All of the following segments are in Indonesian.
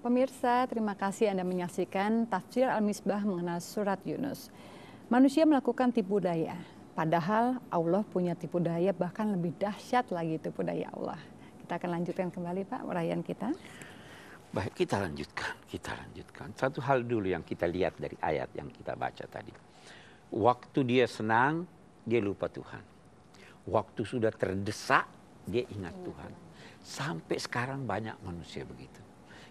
Pemirsa, terima kasih Anda menyaksikan Tafsir Al-Misbah mengenal surat Yunus. Manusia melakukan tipu daya, padahal Allah punya tipu daya bahkan lebih dahsyat lagi tipu daya Allah. Kita akan lanjutkan kembali Pak uraian kita. Baik, kita lanjutkan. Satu hal dulu yang kita lihat dari ayat yang kita baca tadi. Waktu dia senang, dia lupa Tuhan. Waktu sudah terdesak, dia ingat Tuhan. Sampai sekarang banyak manusia begitu.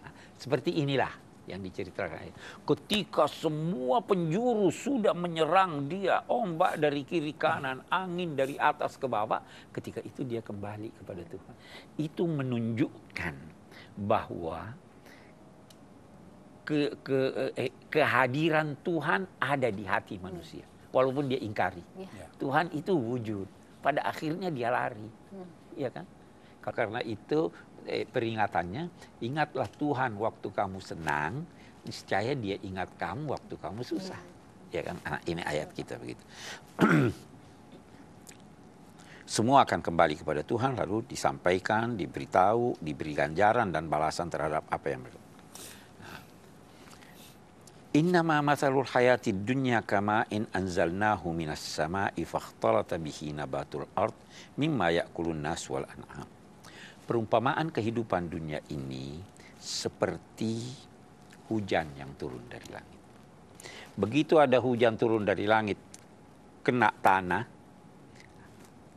Nah, seperti inilah yang diceritakan. Ketika semua penjuru sudah menyerang dia, ombak dari kiri kanan, angin dari atas ke bawah, ketika itu dia kembali kepada Tuhan. Itu menunjukkan bahwa kehadiran Tuhan ada di hati manusia, walaupun dia ingkari. Tuhan itu wujud, pada akhirnya dia lari, ya kan? Karena itu peringatannya, ingatlah Tuhan waktu kamu senang, niscaya dia ingat kamu waktu kamu susah, ya kan? Nah, ini ayat kita begitu. Semua akan kembali kepada Tuhan, lalu disampaikan, diberitahu, diberi ganjaran dan balasan terhadap apa yang mereka. Innama mathalul hayatid dunya kama in anzalnahu minas sama'i fakhtalata bihi nabatul ard mimma ya'kulun nas wal an'am. Perumpamaan kehidupan dunia ini seperti hujan yang turun dari langit. Begitu ada hujan turun dari langit, kena tanah,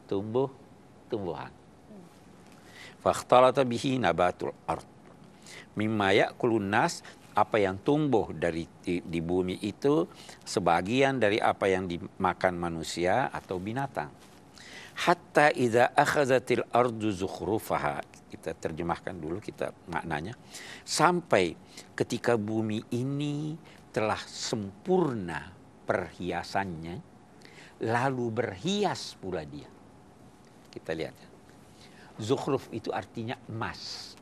tumbuh tumbuhan. Fakhtalata bihi nabatul ard mimma ya'kulun nas. Apa yang tumbuh di bumi itu sebagian dari apa yang dimakan manusia atau binatang. Hatta idza akhazatil ardu zukhrufaha. Kita terjemahkan dulu kita maknanya. Sampai ketika bumi ini telah sempurna perhiasannya, lalu berhias pula dia. Kita lihat. Zukhruf itu artinya emas.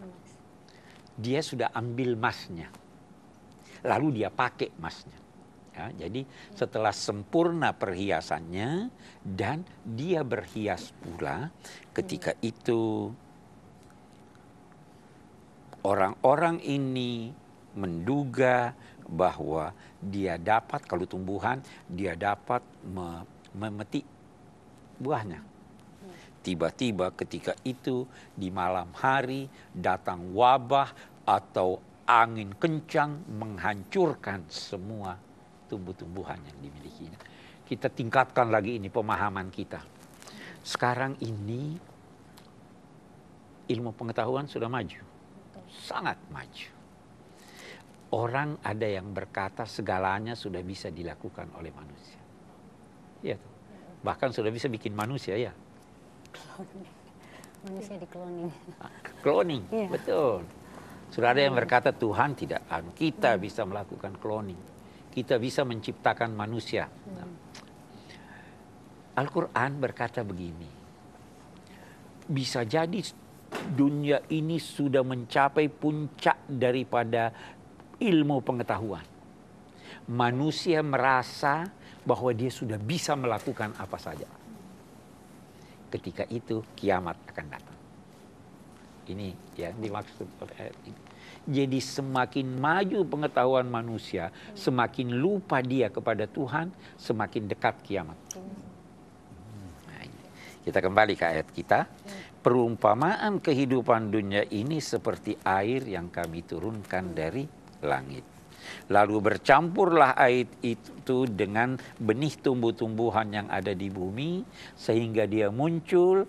Dia sudah ambil emasnya. Lalu dia pakai emasnya. Ya, jadi setelah sempurna perhiasannya dan dia berhias pula, ketika itu orang-orang ini menduga bahwa dia dapat, kalau tumbuhan, dia dapat memetik buahnya. Tiba-tiba ketika itu di malam hari datang wabah atau angin kencang menghancurkan semua tumbuh-tumbuhan yang dimilikinya. Kita tingkatkan lagi ini pemahaman kita. Sekarang ini ilmu pengetahuan sudah maju. Sangat maju. Orang ada yang berkata segalanya sudah bisa dilakukan oleh manusia. Ya, bahkan sudah bisa bikin manusia ya. Manusia di cloning. Cloning, ya. Betul. Sudah ada yang berkata Tuhan tidak, kita bisa melakukan cloning. Kita bisa menciptakan manusia. Al-Quran berkata begini. Bisa jadi dunia ini sudah mencapai puncak daripada ilmu pengetahuan. Manusia merasa bahwa dia sudah bisa melakukan apa saja. Ketika itu kiamat akan datang. Ini yang dimaksud oleh ayat ini. Jadi semakin maju pengetahuan manusia, semakin lupa dia kepada Tuhan, semakin dekat kiamat. Nah, kita kembali ke ayat kita. Perumpamaan kehidupan dunia ini seperti air yang kami turunkan dari langit. Lalu bercampurlah air itu dengan benih tumbuh-tumbuhan yang ada di bumi, sehingga dia muncul,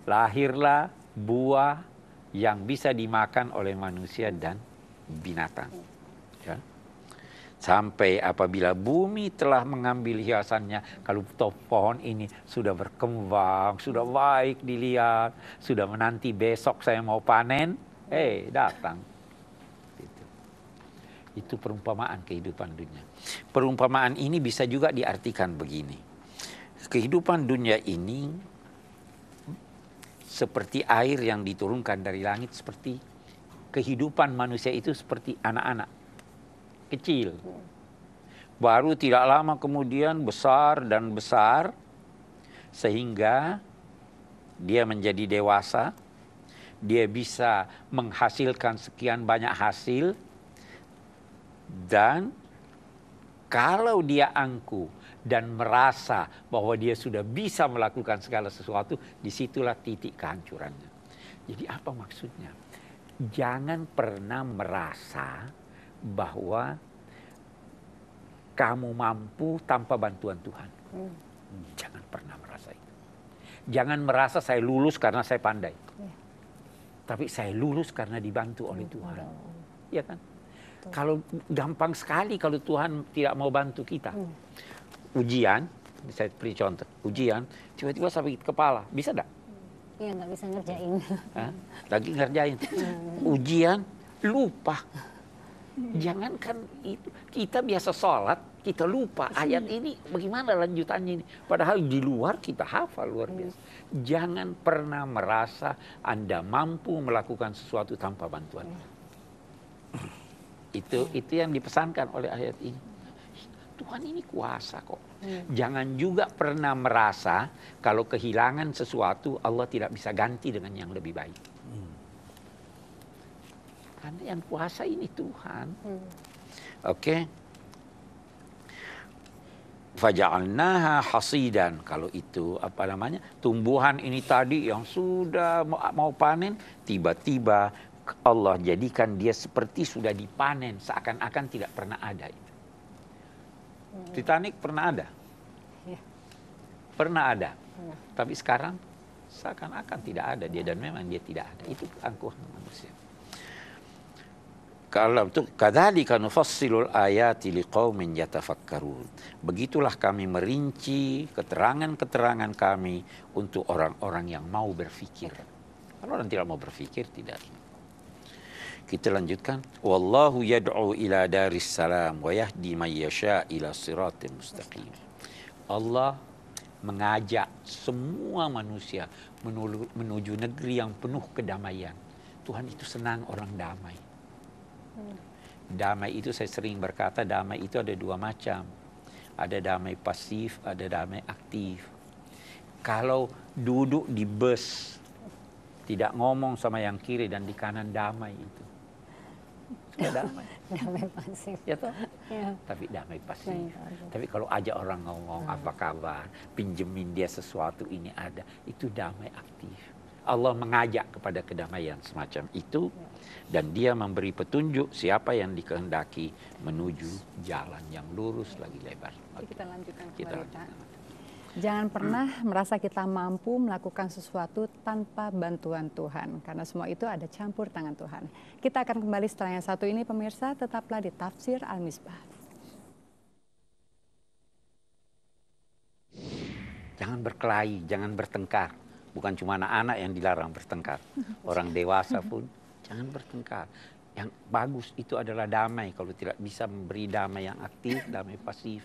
lahirlah buah yang bisa dimakan oleh manusia dan binatang. Ya. Sampai apabila bumi telah mengambil hiasannya, kalau pohon ini sudah berkembang, sudah baik dilihat, sudah menanti besok saya mau panen, datang. Itu perumpamaan kehidupan dunia. Perumpamaan ini bisa juga diartikan begini. Kehidupan dunia ini seperti air yang diturunkan dari langit, seperti kehidupan manusia itu seperti anak-anak kecil. Baru tidak lama kemudian besar dan besar, sehingga dia menjadi dewasa, dia bisa menghasilkan sekian banyak hasil, Dan kalau dia angkuh dan merasa bahwa dia sudah bisa melakukan segala sesuatu, disitulah titik kehancurannya. Jadi apa maksudnya? Jangan pernah merasa bahwa kamu mampu tanpa bantuan Tuhan. Jangan pernah merasa itu. Jangan merasa saya lulus karena saya pandai. Tapi saya lulus karena dibantu oleh Tuhan. Ya kan? Kalau gampang sekali kalau Tuhan tidak mau bantu kita. Ujian, saya beri contoh. Ujian, tiba-tiba sakit kepala. Bisa enggak? Iya, nggak bisa ngerjain. Lagi ngerjain. Ujian, lupa. Jangankan itu, kita biasa sholat, kita lupa ayat ini bagaimana lanjutannya ini. Padahal di luar kita hafal luar biasa. Jangan pernah merasa Anda mampu melakukan sesuatu tanpa bantuan. Itu yang dipesankan oleh ayat ini. Tuhan ini kuasa kok. Jangan juga pernah merasa kalau kehilangan sesuatu Allah tidak bisa ganti dengan yang lebih baik. Karena yang kuasa ini Tuhan. Oke. Faja'alnaha hasidan. Kalau itu apa namanya? Tumbuhan ini tadi yang sudah mau panen, tiba-tiba Allah jadikan dia seperti sudah dipanen, seakan-akan tidak pernah ada itu. Titanic pernah ada? Pernah ada. Tapi sekarang seakan-akan tidak ada dia, dan memang dia tidak ada. Itu keangkuhan manusia. Kalau itu kadzalika nufassilul ayati liqaumin yatafakkarun. Begitulah kami merinci keterangan-keterangan kami untuk orang-orang yang mau berfikir. Kalau orang tidak mau berfikir, tidak. Kita lanjutkan. Wallahu yad'u ila daris salam wa yahdi man yasha ila siratin mustaqim. Allah mengajak semua manusia menuju negeri yang penuh kedamaian. Tuhan itu senang orang damai. Damai itu saya sering berkata, damai itu ada dua macam. Ada damai pasif, ada damai aktif. Kalau duduk di bus, tidak ngomong sama yang kiri dan di kanan, damai itu. Sudah damai. Damai pasif. Ya toh? Ya. Tapi damai pasif. Tapi kalau ajak orang ngomong apa kabar, pinjemin dia sesuatu, ini ada, itu damai aktif. Allah mengajak kepada kedamaian semacam itu, dan dia memberi petunjuk siapa yang dikehendaki menuju jalan yang lurus lagi lebar. Jadi kita lanjutkan Kita kembali, Pak. lanjutkan. Jangan pernah merasa kita mampu melakukan sesuatu tanpa bantuan Tuhan, karena semua itu ada campur tangan Tuhan. Kita akan kembali setelah yang satu ini, pemirsa, tetaplah di Tafsir Al-Misbah. Jangan berkelahi, jangan bertengkar. Bukan cuma anak-anak yang dilarang bertengkar. Orang dewasa pun jangan bertengkar. Yang bagus itu adalah damai. Kalau tidak bisa memberi damai yang aktif, damai pasif.